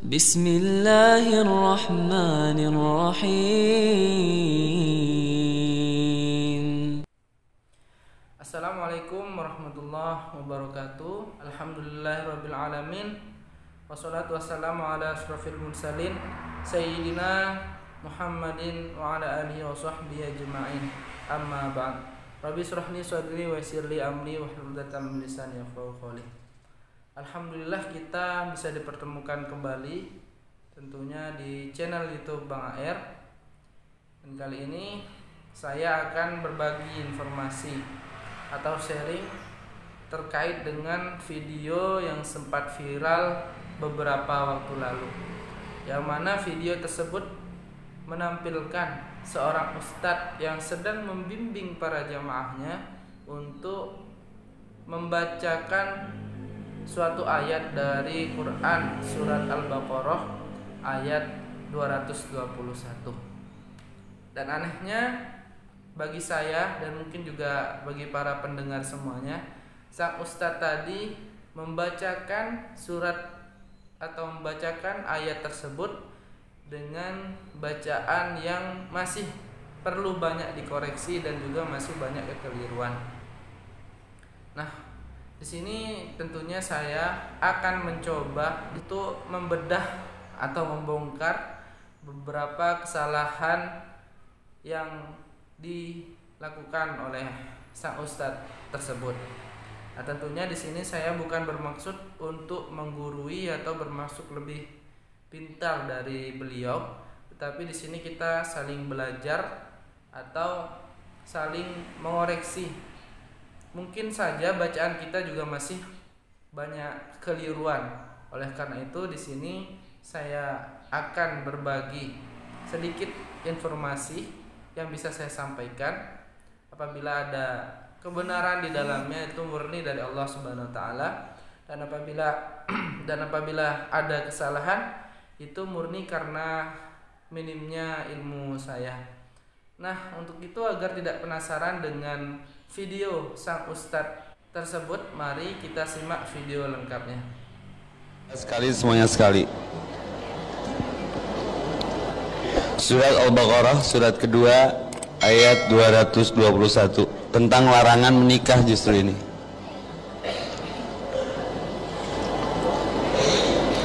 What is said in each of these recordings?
Bismillahirrahmanirrahim. Assalamualaikum warahmatullahi wabarakatuh. Alhamdulillahirrabbilalamin. Wassalatu wassalamu ala ashrafil mursalin Sayyidina Muhammadin wa ala alihi wa sahbihi ajma'in. Amma ba'd. Rabbi shrah li sadri wa yassir li amri wahlul 'uqdatam min lisani yafqahu qawli. Alhamdulillah kita bisa dipertemukan kembali tentunya di channel YouTube Bang AR. Dan kali ini saya akan berbagi informasi atau sharing terkait dengan video yang sempat viral beberapa waktu lalu, yang mana video tersebut menampilkan seorang ustadz yang sedang membimbing para jamaahnya untuk membacakan suatu ayat dari Quran surat Al-Baqarah ayat 221. Dan anehnya bagi saya dan mungkin juga bagi para pendengar semuanya, sang ustadz tadi membacakan surat atau membacakan ayat tersebut dengan bacaan yang masih perlu banyak dikoreksi dan juga masih banyak kekeliruan. Nah, di sini tentunya saya akan mencoba untuk membedah atau membongkar beberapa kesalahan yang dilakukan oleh sang ustadz tersebut. Nah, tentunya di sini saya bukan bermaksud untuk menggurui atau bermaksud lebih pintar dari beliau, tetapi di sini kita saling belajar atau saling mengoreksi. Mungkin saja bacaan kita juga masih banyak keliruan. Oleh karena itu di sini saya akan berbagi sedikit informasi yang bisa saya sampaikan. Apabila ada kebenaran di dalamnya itu murni dari Allah Subhanahu wa taala, dan apabila ada kesalahan itu murni karena minimnya ilmu saya. Nah, untuk itu agar tidak penasaran dengan video sang ustadz tersebut, mari kita simak video lengkapnya. Semuanya sekali. Surat Al-Baqarah, surat kedua, ayat 221, tentang larangan menikah justru ini.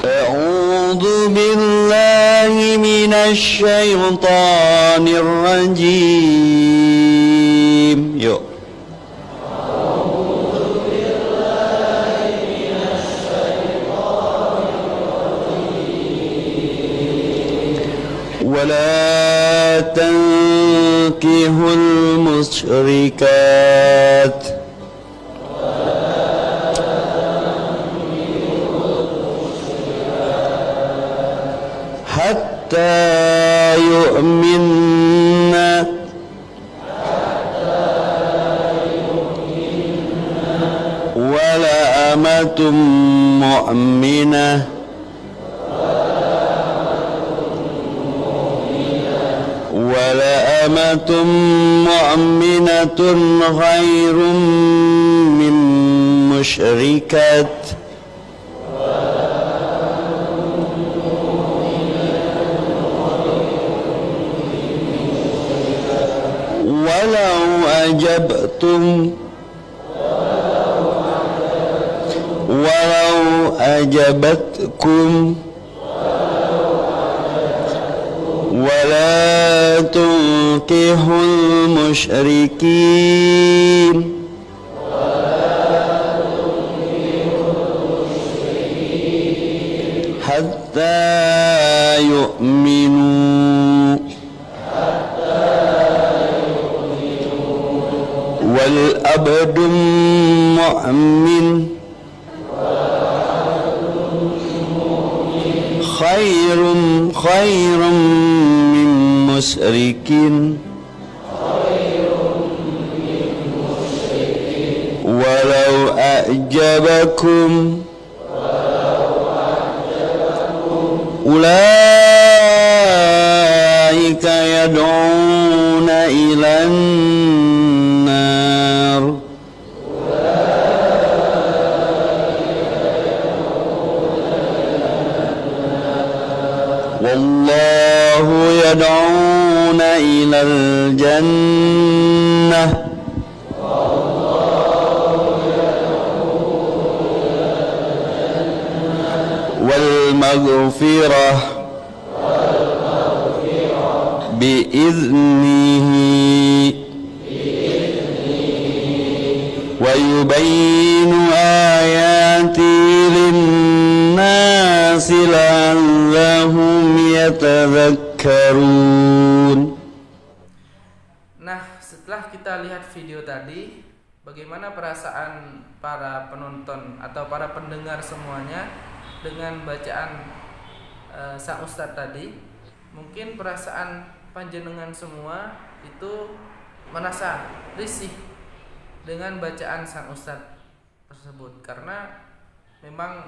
A'udzu billahi minasy syaithanir rajim. Yuk. ولا تنكحوا المشركات حتى يؤمن ولا أمة مؤمنة ولا أمة مؤمنة خير من مشركات ولو أعجبتكم ولا تنكحوا المشركين حتى يؤمنوا والعبد مؤمن خير من مشرك ولو أعجبكم أولئك يدعون إلى النار والله يدعون إلى الجنة والمغفرة بإذنه ويبين آياته للناس لعلهم يتذكرون. Nah, setelah kita lihat video tadi, bagaimana perasaan para penonton atau para pendengar semuanya dengan bacaan sang ustadz tadi? Mungkin perasaan panjenengan semua itu merasa risih dengan bacaan sang ustadz tersebut, karena memang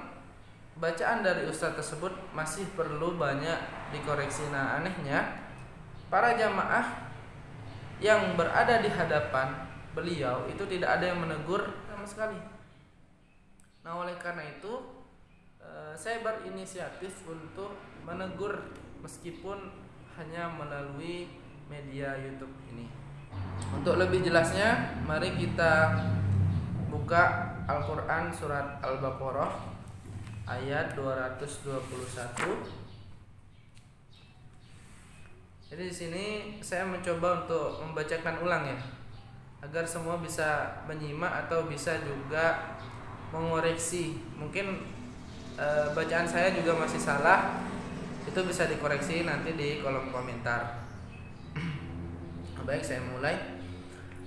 bacaan dari ustadz tersebut masih perlu banyak dikoreksi. Nah, anehnya para jamaah yang berada di hadapan beliau itu tidak ada yang menegur sama sekali. Nah, oleh karena itu saya berinisiatif untuk menegur meskipun hanya melalui media YouTube ini. Untuk lebih jelasnya, mari kita buka Al-Quran surat Al-Baqarah ayat 221. Jadi di sini saya mencoba untuk membacakan ulang ya, agar semua bisa menyimak atau bisa juga mengoreksi. Mungkin bacaan saya juga masih salah, itu bisa dikoreksi nanti di kolom komentar. Baik, saya mulai.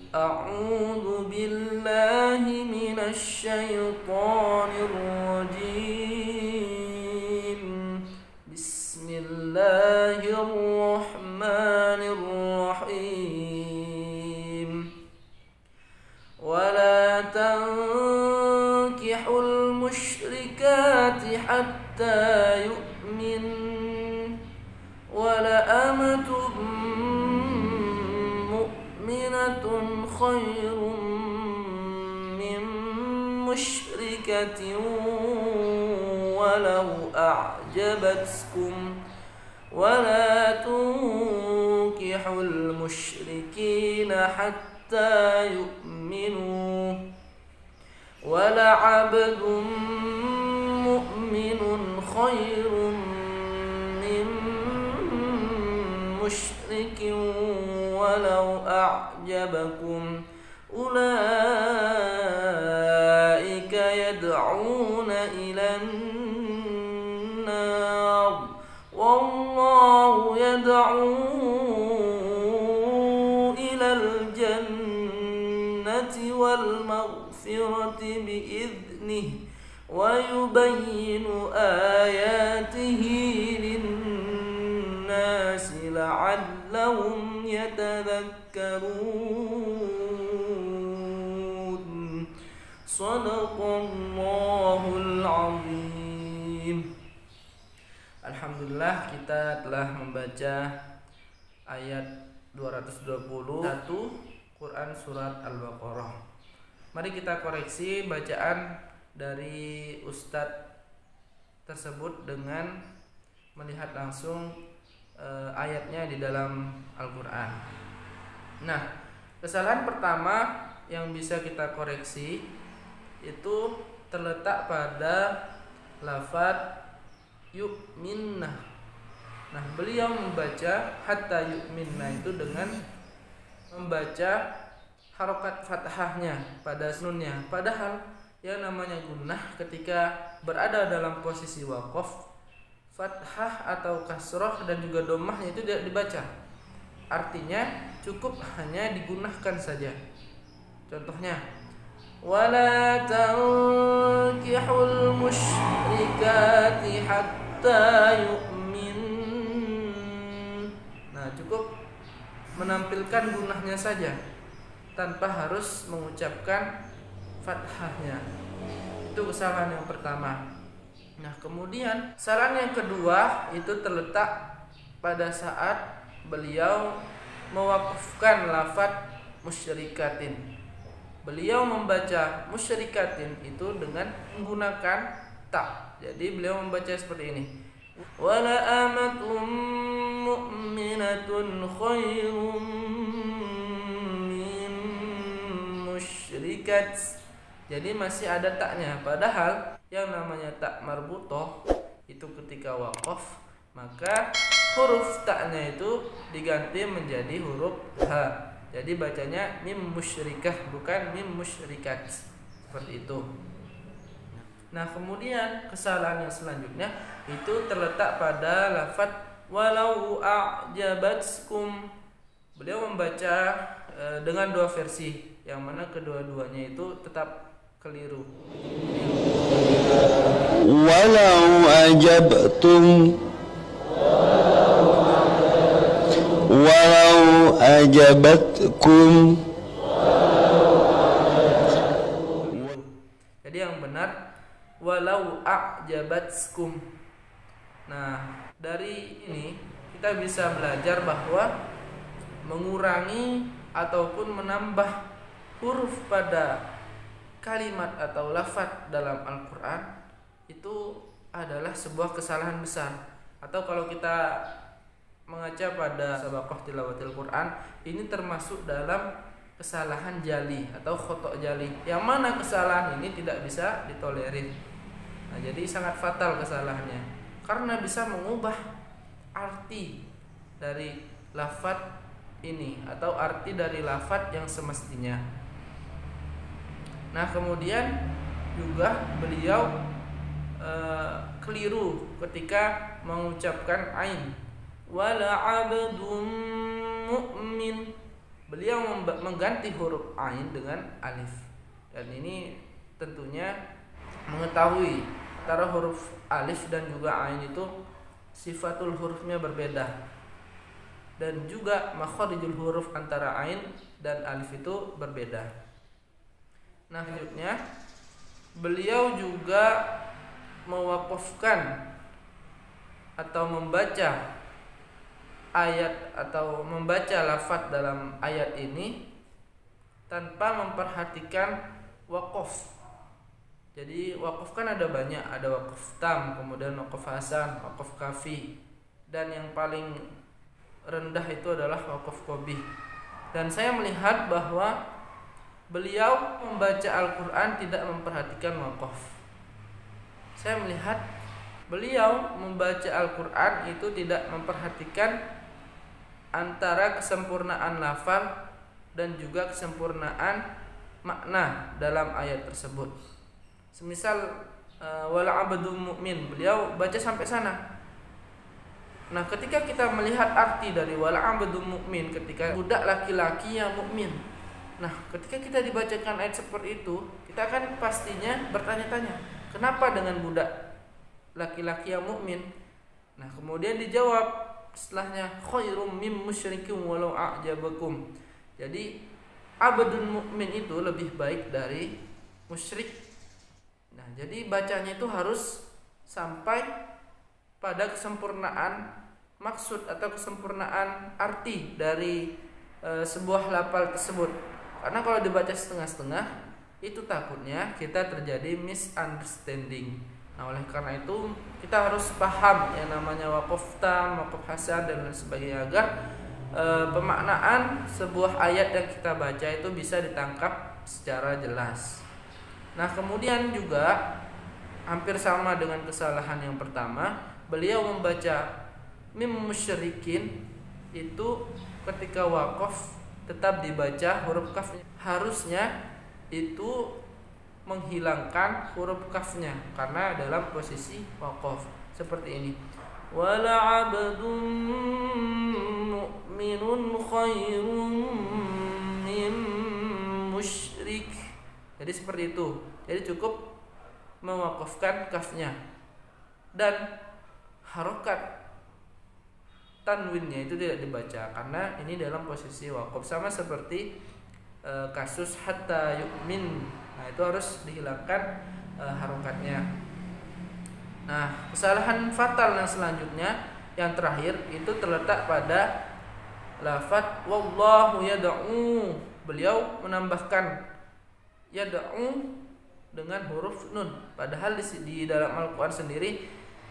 A'udzu billahi minasy syaithanir rajim. Bismillahirrahmanirrahim. Wala tankihul musyrikati hatta yu'min wala amatum mu'minatun khairum min musyrikatin walau a'jabatkum wala tunkihul musyrikina hatta yu'minu wala 'abdun mu'minun khairum min musyrikin walau a'jabakum ulaika yad'una ilan nar wallahu yad'u ilal jannati wal maghfirati bi'idnihi wa yubayyinu ayatihi lin-nasi la'allahum yatadhakkarun. Shadaqallahul azim. Alhamdulillah, kita telah membaca ayat 221 Quran surat Al-Baqarah. Mari kita koreksi bacaan dari ustadz tersebut dengan melihat langsung ayatnya di dalam Al-Quran. Nah, kesalahan pertama yang bisa kita koreksi itu terletak pada lafadz yu'minna. Nah, beliau membaca hatta yu'minna itu dengan membaca harokat fathahnya pada nunnya. Padahal yang namanya gunnah ketika berada dalam posisi waqaf, fathah atau kasroh dan juga dhammahnya itu tidak dibaca. Artinya cukup hanya digunakan saja. Contohnya, wala tankihul musyrikati hatta yu'min. Nah, cukup menampilkan gunahnya saja tanpa harus mengucapkan fathahnya. Itu kesalahan yang pertama. Nah, kemudian kesalahan yang kedua itu terletak pada saat beliau mewakafkan lafadz musyrikatin. Beliau membaca musyrikatin itu dengan menggunakan ta. Jadi beliau membaca seperti ini. wala amatun mu'minatun khairum min musyrikat. Jadi masih ada taknya, padahal yang namanya tak marbutoh itu ketika waqaf maka huruf taknya itu diganti menjadi huruf H. Jadi bacanya mim musyrikah bukan mim musyrikat. Seperti itu. Nah, kemudian kesalahan yang selanjutnya itu terletak pada lafaz walau a'jabatkum. Beliau membaca dengan dua versi, yang mana kedua-duanya itu tetap keliru. walau ajabtum walau ajabatkum. Jadi yang benar walau a'jabatskum. Nah, dari ini kita bisa belajar bahwa mengurangi ataupun menambah huruf pada kalimat atau lafaz dalam Al-Qur'an itu adalah sebuah kesalahan besar. Atau kalau kita mengaca pada sabaqah tilawatil Quran, ini termasuk dalam kesalahan jali atau khotok jali, yang mana kesalahan ini tidak bisa ditolerir. Nah, jadi sangat fatal kesalahannya karena bisa mengubah arti dari lafaz ini atau arti dari lafaz yang semestinya. Nah, kemudian juga beliau keliru ketika mengucapkan ain wala abdun mu'min. Beliau mengganti huruf ain dengan alif. Dan ini tentunya mengetahui antara huruf alif dan juga ain itu sifatul hurufnya berbeda. Dan juga makharijul huruf antara ain dan alif itu berbeda. Nah, selanjutnya beliau juga mewaqafkan atau membaca ayat atau membaca lafaz dalam ayat ini tanpa memperhatikan waqaf. Jadi waqaf kan ada banyak, ada waqaf tam, kemudian waqaf hasan, waqaf kafi, dan yang paling rendah itu adalah waqaf qabih. Dan saya melihat bahwa beliau membaca Al-Qur'an tidak memperhatikan waqaf. Saya melihat beliau membaca Al-Qur'an itu tidak memperhatikan antara kesempurnaan lafal dan juga kesempurnaan makna dalam ayat tersebut. Semisal wala abdun mu'min, beliau baca sampai sana. Nah, ketika kita melihat arti dari wala abdun mu'min, ketika budak laki-laki yang mukmin. Nah, ketika kita dibacakan ayat seperti itu, kita akan pastinya bertanya-tanya, kenapa dengan budak laki-laki yang mukmin? Nah, kemudian dijawab setelahnya khairum mim musyrikin walau a'jabakum. Jadi abdun mukmin itu lebih baik dari musyrik. Nah, jadi bacanya itu harus sampai pada kesempurnaan maksud atau kesempurnaan arti dari sebuah lafal tersebut. Karena kalau dibaca setengah-setengah itu takutnya kita terjadi misunderstanding. Nah, oleh karena itu kita harus paham yang namanya waqaf tam, waqaf hasan dan lain sebagainya agar pemaknaan sebuah ayat yang kita baca itu bisa ditangkap secara jelas. Nah, kemudian juga hampir sama dengan kesalahan yang pertama, beliau membaca mim musyrikin itu ketika waqaf tetap dibaca huruf kafnya. Harusnya itu menghilangkan huruf kafnya karena dalam posisi waqaf seperti ini. Wala abdun mu'minun khairun min musyrik. Jadi seperti itu. Jadi cukup mewaqafkan kafnya dan harokat tanwinnya itu tidak dibaca karena ini dalam posisi waqaf, sama seperti kasus hatta yu'min. Nah, itu harus dihilangkan harokatnya. Nah, kesalahan fatal yang selanjutnya yang terakhir itu terletak pada lafaz wallahu yad'u. Beliau menambahkan yad'u dengan huruf nun, padahal di dalam Al-Qur'an sendiri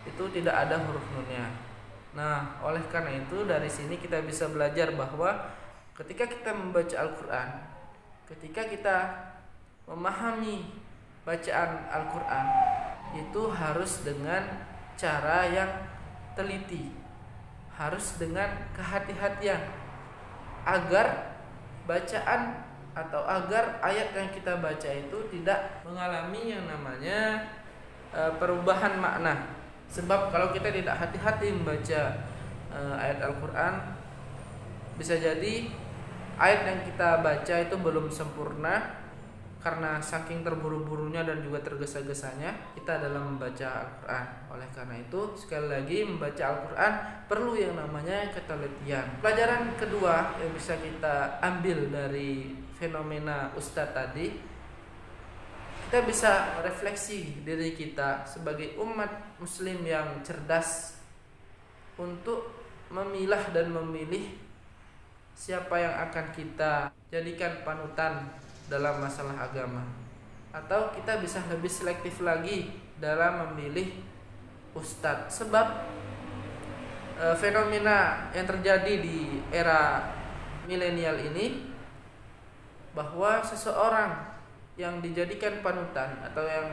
itu tidak ada huruf nunnya. Nah, oleh karena itu dari sini kita bisa belajar bahwa ketika kita membaca Al-Quran, ketika kita memahami bacaan Al-Quran, itu harus dengan cara yang teliti, harus dengan kehati-hatian, agar bacaan atau agar ayat yang kita baca itu tidak mengalami yang namanya perubahan makna. Sebab kalau kita tidak hati-hati membaca ayat Al-Quran, bisa jadi ayat yang kita baca itu belum sempurna karena saking terburu-burunya dan juga tergesa-gesanya kita dalam membaca Al-Quran. Oleh karena itu sekali lagi membaca Al-Quran perlu yang namanya ketelitian. Pelajaran kedua yang bisa kita ambil dari fenomena Ustadz tadi, kita bisa refleksi diri kita sebagai umat muslim yang cerdas untuk memilah dan memilih siapa yang akan kita jadikan panutan dalam masalah agama, atau kita bisa lebih selektif lagi dalam memilih ustadz. Sebab fenomena yang terjadi di era milenial ini, bahwa seseorang yang dijadikan panutan atau yang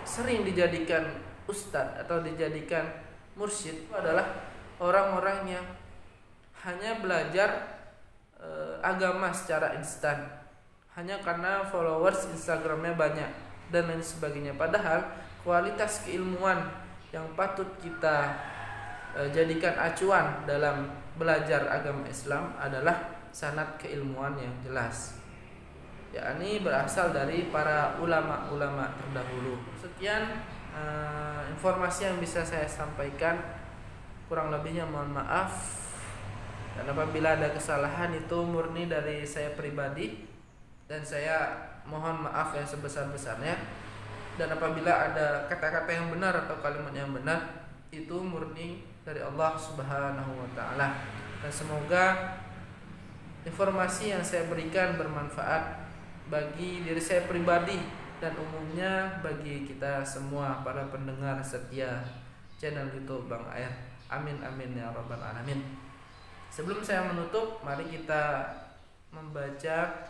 sering dijadikan ustadz atau dijadikan mursyid itu adalah orang-orang yang hanya belajar agama secara instan, hanya karena followers Instagramnya banyak dan lain sebagainya. Padahal kualitas keilmuan yang patut kita jadikan acuan dalam belajar agama Islam adalah sanad keilmuan yang jelas, yakni berasal dari para ulama-ulama terdahulu. Sekian informasi yang bisa saya sampaikan, kurang lebihnya mohon maaf, dan apabila ada kesalahan itu murni dari saya pribadi dan saya mohon maaf yang sebesar-besarnya. Dan apabila ada kata-kata yang benar atau kalimat yang benar, itu murni dari Allah Subhanahu wa taala. Dan semoga informasi yang saya berikan bermanfaat bagi diri saya pribadi dan umumnya bagi kita semua para pendengar setia channel YouTube Bang Air. Amin amin ya rabbal alamin. Sebelum saya menutup, mari kita membaca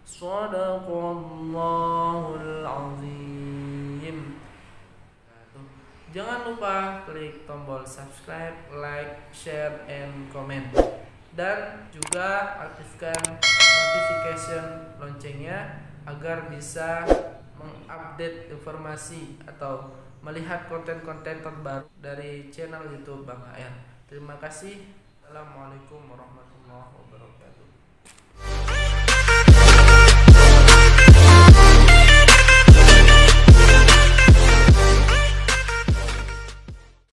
Shadaqallahul Azim. Jangan lupa klik tombol subscribe, like, share, and comment, dan juga aktifkan notification loncengnya agar bisa mengupdate informasi atau melihat konten-konten terbaru dari channel YouTube Bang HR. Terima kasih. Assalamualaikum warahmatullahi wabarakatuh.